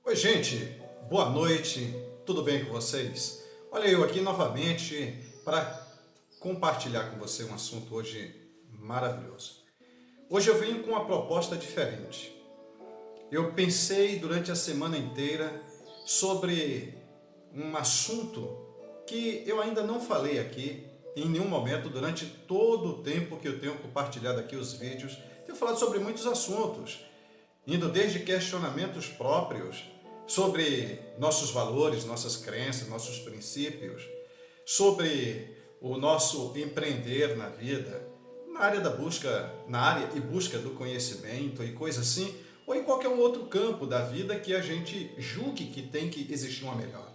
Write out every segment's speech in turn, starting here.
Oi, gente, boa noite, tudo bem com vocês? Olha, eu aqui novamente para compartilhar com você um assunto hoje maravilhoso. Hoje eu venho com uma proposta diferente. Eu pensei durante a semana inteira sobre um assunto que eu ainda não falei aqui em nenhum momento durante todo o tempo que eu tenho compartilhado aqui os vídeos. Tenho falado sobre muitos assuntos, indo desde questionamentos próprios sobre nossos valores, nossas crenças, nossos princípios, sobre o nosso empreender na vida, na área da busca, na área e busca do conhecimento e coisa assim, ou em qualquer outro campo da vida que a gente julgue que tem que existir uma melhor.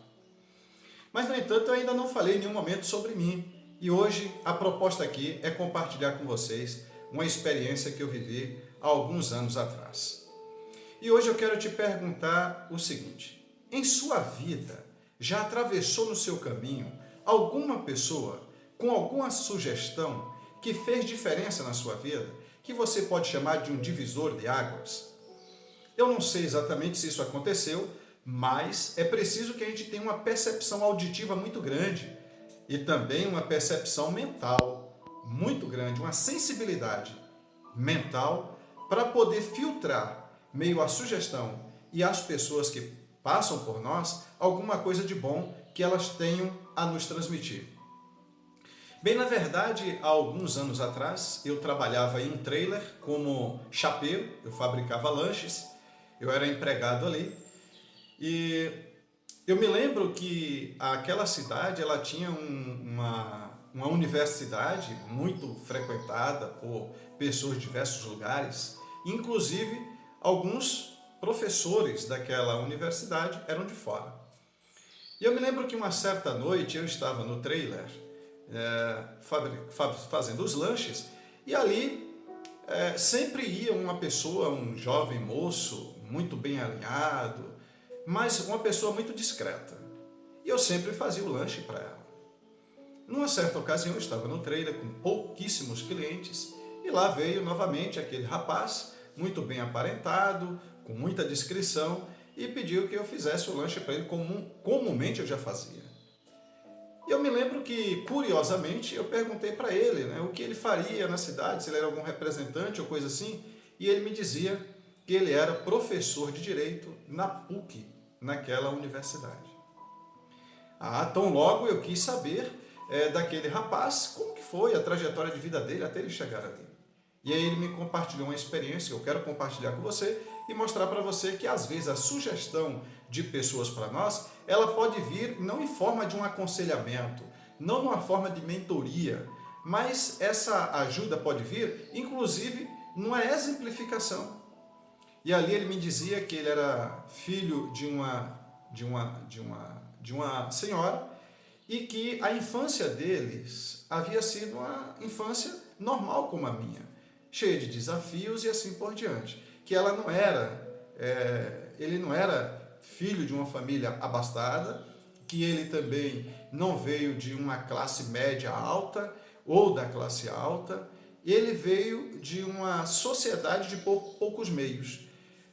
Mas, no entanto, eu ainda não falei em nenhum momento sobre mim. E hoje a proposta aqui é compartilhar com vocês uma experiência que eu vivi há alguns anos atrás. E hoje eu quero te perguntar o seguinte: em sua vida, já atravessou no seu caminho alguma pessoa com alguma sugestão que fez diferença na sua vida, que você pode chamar de um divisor de águas? Eu não sei exatamente se isso aconteceu, mas é preciso que a gente tenha uma percepção auditiva muito grande e também uma percepção mental muito grande, uma sensibilidade mental para poder filtrar, meio à sugestão e às pessoas que passam por nós, alguma coisa de bom que elas tenham a nos transmitir. Bem, na verdade, há alguns anos atrás, eu trabalhava em um trailer como chapeiro, eu fabricava lanches, eu era empregado ali, e eu me lembro que aquela cidade ela tinha uma universidade muito frequentada por pessoas de diversos lugares, inclusive alguns professores daquela universidade eram de fora. E eu me lembro que uma certa noite eu estava no trailer fazendo os lanches e ali sempre ia uma pessoa, um jovem moço, muito bem alinhado, mas uma pessoa muito discreta. E eu sempre fazia o lanche para ela. Numa certa ocasião eu estava no trailer com pouquíssimos clientes e lá veio novamente aquele rapaz, muito bem aparentado, com muita discrição, e pediu que eu fizesse o lanche para ele como comumente eu já fazia. E eu me lembro que, curiosamente, eu perguntei para ele, o que ele faria na cidade, se ele era algum representante ou coisa assim, e ele me dizia que ele era professor de Direito na PUC, naquela universidade. Tão logo eu quis saber daquele rapaz como que foi a trajetória de vida dele até ele chegar ali. E aí ele me compartilhou uma experiência que eu quero compartilhar com você e mostrar para você que às vezes a sugestão de pessoas para nós, ela pode vir não em forma de um aconselhamento, não numa forma de mentoria, mas essa ajuda pode vir, inclusive, numa exemplificação. E ali ele me dizia que ele era filho de uma senhora e que a infância deles havia sido uma infância normal como a minha, cheia de desafios e assim por diante. Que ela não era, ele não era filho de uma família abastada, que ele também não veio de uma classe média alta ou da classe alta, ele veio de uma sociedade de poucos meios.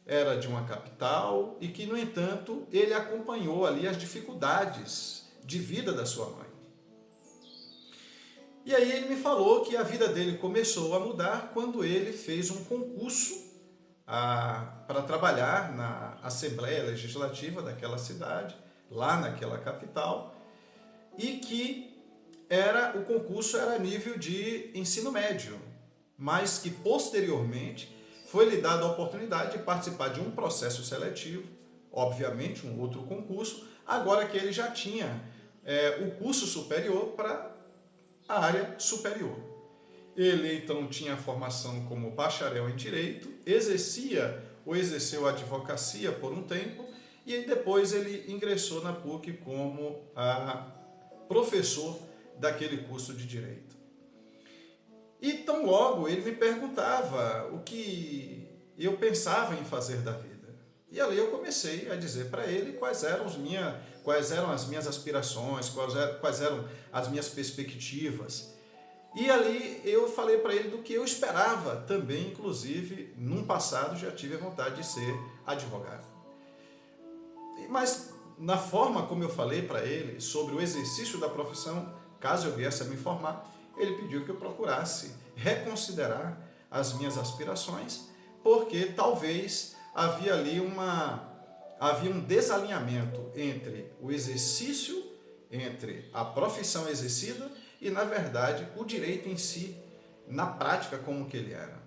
Era de uma capital e que, no entanto, ele acompanhou ali as dificuldades de vida da sua mãe. E aí ele me falou que a vida dele começou a mudar quando ele fez um concurso para trabalhar na Assembleia Legislativa daquela cidade, lá naquela capital, e que o concurso era a nível de ensino médio, mas que posteriormente foi-lhe dada a oportunidade de participar de um processo seletivo, obviamente um outro concurso, agora que ele já tinha o curso superior para a área superior. Ele então tinha formação como bacharel em Direito, exerceu a advocacia por um tempo e depois ele ingressou na PUC como professor daquele curso de Direito. E tão logo ele me perguntava o que eu pensava em fazer da vida. E ali eu comecei a dizer para ele quais eram as minhas aspirações, quais eram as minhas perspectivas. E ali eu falei para ele do que eu esperava também, inclusive, num passado já tive a vontade de ser advogado. Mas na forma como eu falei para ele sobre o exercício da profissão, caso eu viesse a me formar, ele pediu que eu procurasse reconsiderar as minhas aspirações, porque talvez havia um desalinhamento entre o exercício, entre a profissão exercida e, na verdade, o direito em si, na prática, como que ele era.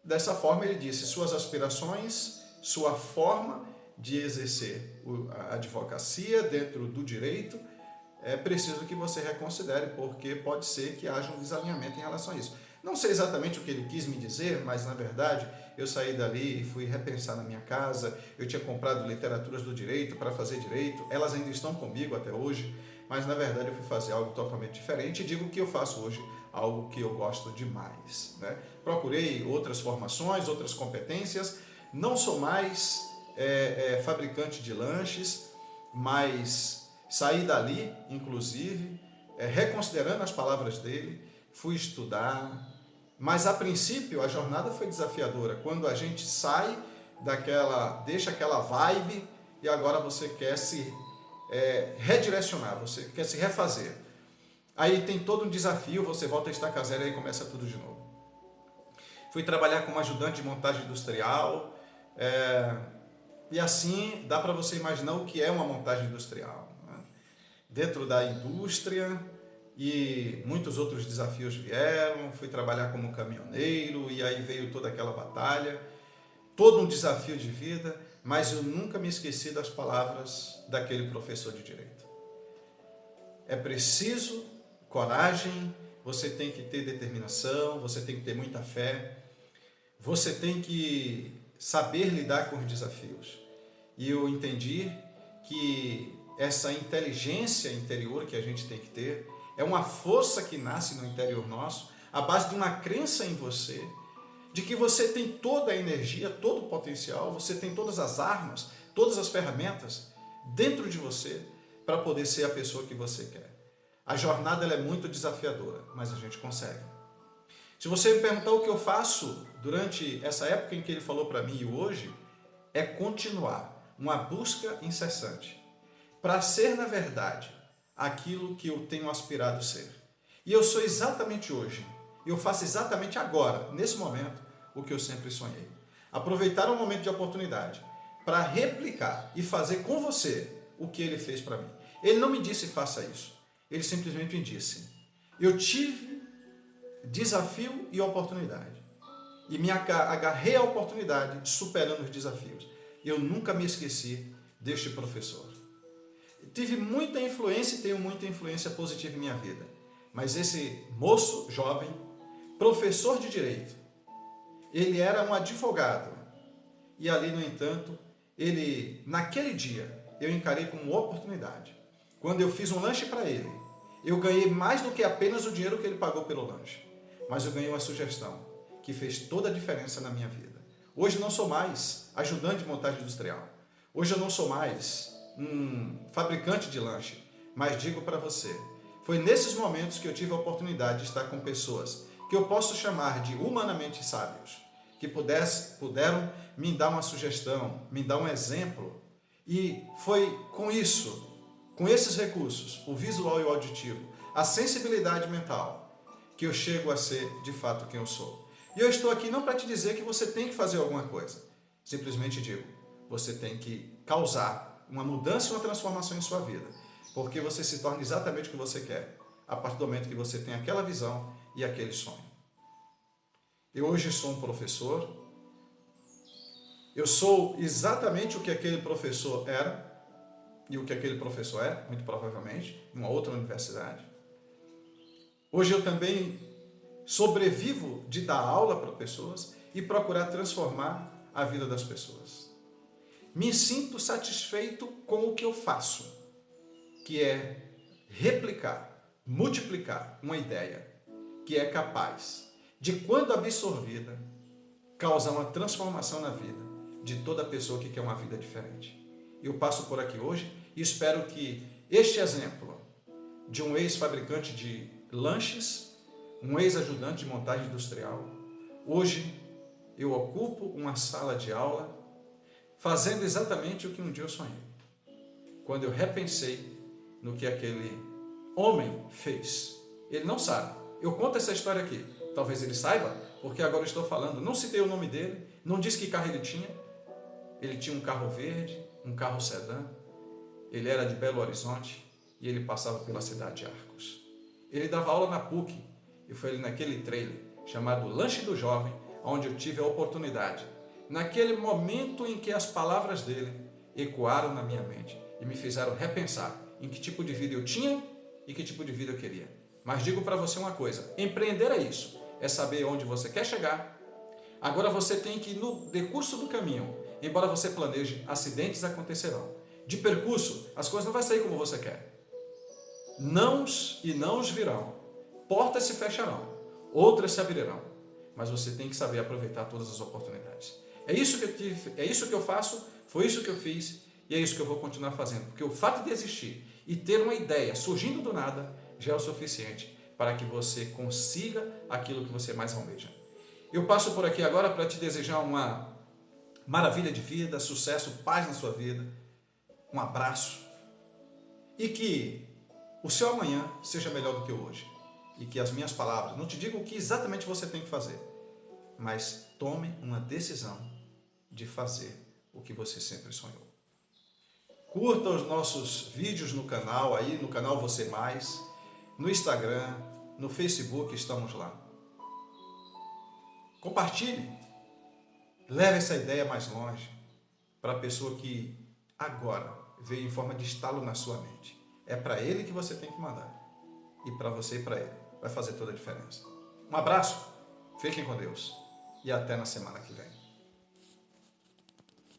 Dessa forma, ele disse: suas aspirações, sua forma de exercer a advocacia dentro do direito, é preciso que você reconsidere, porque pode ser que haja um desalinhamento em relação a isso. Não sei exatamente o que ele quis me dizer, mas na verdade eu saí dali e fui repensar na minha casa. Eu tinha comprado literaturas do direito para fazer direito, elas ainda estão comigo até hoje, mas na verdade eu fui fazer algo totalmente diferente e digo que eu faço hoje algo que eu gosto demais, né? Procurei outras formações, outras competências, não sou mais fabricante de lanches, mas saí dali, inclusive, reconsiderando as palavras dele, fui estudar, mas a princípio a jornada foi desafiadora. Quando a gente sai deixa aquela vibe e agora você quer se redirecionar, você quer se refazer. Aí tem todo um desafio, você volta a estaca zero e aí começa tudo de novo. Fui trabalhar como ajudante de montagem industrial, e assim dá para você imaginar o que é uma montagem industrial, né? Dentro da indústria, e muitos outros desafios vieram. Fui trabalhar como caminhoneiro e aí veio toda aquela batalha, todo um desafio de vida, mas eu nunca me esqueci das palavras daquele professor de direito. É preciso coragem, você tem que ter determinação, você tem que ter muita fé, você tem que saber lidar com os desafios. E eu entendi que essa inteligência interior que a gente tem que ter é uma força que nasce no interior nosso, à base de uma crença em você, de que você tem toda a energia, todo o potencial, você tem todas as armas, todas as ferramentas dentro de você para poder ser a pessoa que você quer. A jornada ela é muito desafiadora, mas a gente consegue. Se você me perguntar o que eu faço durante essa época em que ele falou para mim e hoje, é continuar uma busca incessante para ser, na verdade, aquilo que eu tenho aspirado ser. E eu sou exatamente hoje, eu faço exatamente agora, nesse momento, o que eu sempre sonhei. Aproveitar um momento de oportunidade para replicar e fazer com você o que ele fez para mim. Ele não me disse faça isso, ele simplesmente me disse: eu tive desafio e oportunidade, e me agarrei à oportunidade superando os desafios. Eu nunca me esqueci deste professor. Tive muita influência e tenho muita influência positiva em minha vida. Mas esse moço jovem, professor de direito, ele era um advogado. E ali, no entanto, naquele dia, eu encarei como oportunidade. Quando eu fiz um lanche para ele, eu ganhei mais do que apenas o dinheiro que ele pagou pelo lanche. Mas eu ganhei uma sugestão que fez toda a diferença na minha vida. Hoje não sou mais ajudante de montagem industrial. Hoje eu não sou mais um fabricante de lanche, mas digo para você, foi nesses momentos que eu tive a oportunidade de estar com pessoas que eu posso chamar de humanamente sábios, que puderam me dar uma sugestão, me dar um exemplo, e foi com isso, com esses recursos, o visual e o auditivo, a sensibilidade mental, que eu chego a ser de fato quem eu sou. E eu estou aqui não para te dizer que você tem que fazer alguma coisa, simplesmente digo, você tem que causar uma mudança e uma transformação em sua vida, porque você se torna exatamente o que você quer, a partir do momento que você tem aquela visão e aquele sonho. Eu hoje sou um professor, eu sou exatamente o que aquele professor era, e o que aquele professor é, muito provavelmente, em uma outra universidade. Hoje eu também sobrevivo de dar aula para pessoas e procurar transformar a vida das pessoas. Me sinto satisfeito com o que eu faço, que é replicar, multiplicar uma ideia que é capaz de, quando absorvida, causar uma transformação na vida de toda pessoa que quer uma vida diferente. Eu passo por aqui hoje e espero que este exemplo de um ex-fabricante de lanches, um ex-ajudante de montagem industrial, hoje eu ocupo uma sala de aula fazendo exatamente o que um dia eu sonhei. Quando eu repensei no que aquele homem fez. Ele não sabe. Eu conto essa história aqui. Talvez ele saiba, porque agora eu estou falando. Não citei o nome dele, não disse que carro ele tinha. Ele tinha um carro verde, um carro sedã. Ele era de Belo Horizonte e ele passava pela cidade de Arcos. Ele dava aula na PUC e foi ali naquele trailer chamado Lanche do Jovem, onde eu tive a oportunidade, naquele momento em que as palavras dele ecoaram na minha mente e me fizeram repensar em que tipo de vida eu tinha e que tipo de vida eu queria. Mas digo para você uma coisa, empreender é isso, é saber onde você quer chegar. Agora você tem que, no decurso do caminho, embora você planeje, acidentes acontecerão. De percurso, as coisas não vão sair como você quer. Nãos e nãos virão, portas se fecharão, outras se abrirão, mas você tem que saber aproveitar todas as oportunidades. É isso que eu tive, é isso que eu faço, foi isso que eu fiz e é isso que eu vou continuar fazendo, porque o fato de existir e ter uma ideia surgindo do nada já é o suficiente para que você consiga aquilo que você mais almeja. Eu passo por aqui agora para te desejar uma maravilha de vida, sucesso, paz na sua vida, um abraço e que o seu amanhã seja melhor do que o hoje. E que as minhas palavras não te digam o que exatamente você tem que fazer, mas tome uma decisão de fazer o que você sempre sonhou. Curta os nossos vídeos no canal, aí no canal Você Mais, no Instagram, no Facebook, estamos lá. Compartilhe, leve essa ideia mais longe para a pessoa que agora veio em forma de estalo na sua mente. É para ele que você tem que mandar. E para você e para ele. Vai fazer toda a diferença. Um abraço, fiquem com Deus e até na semana que vem.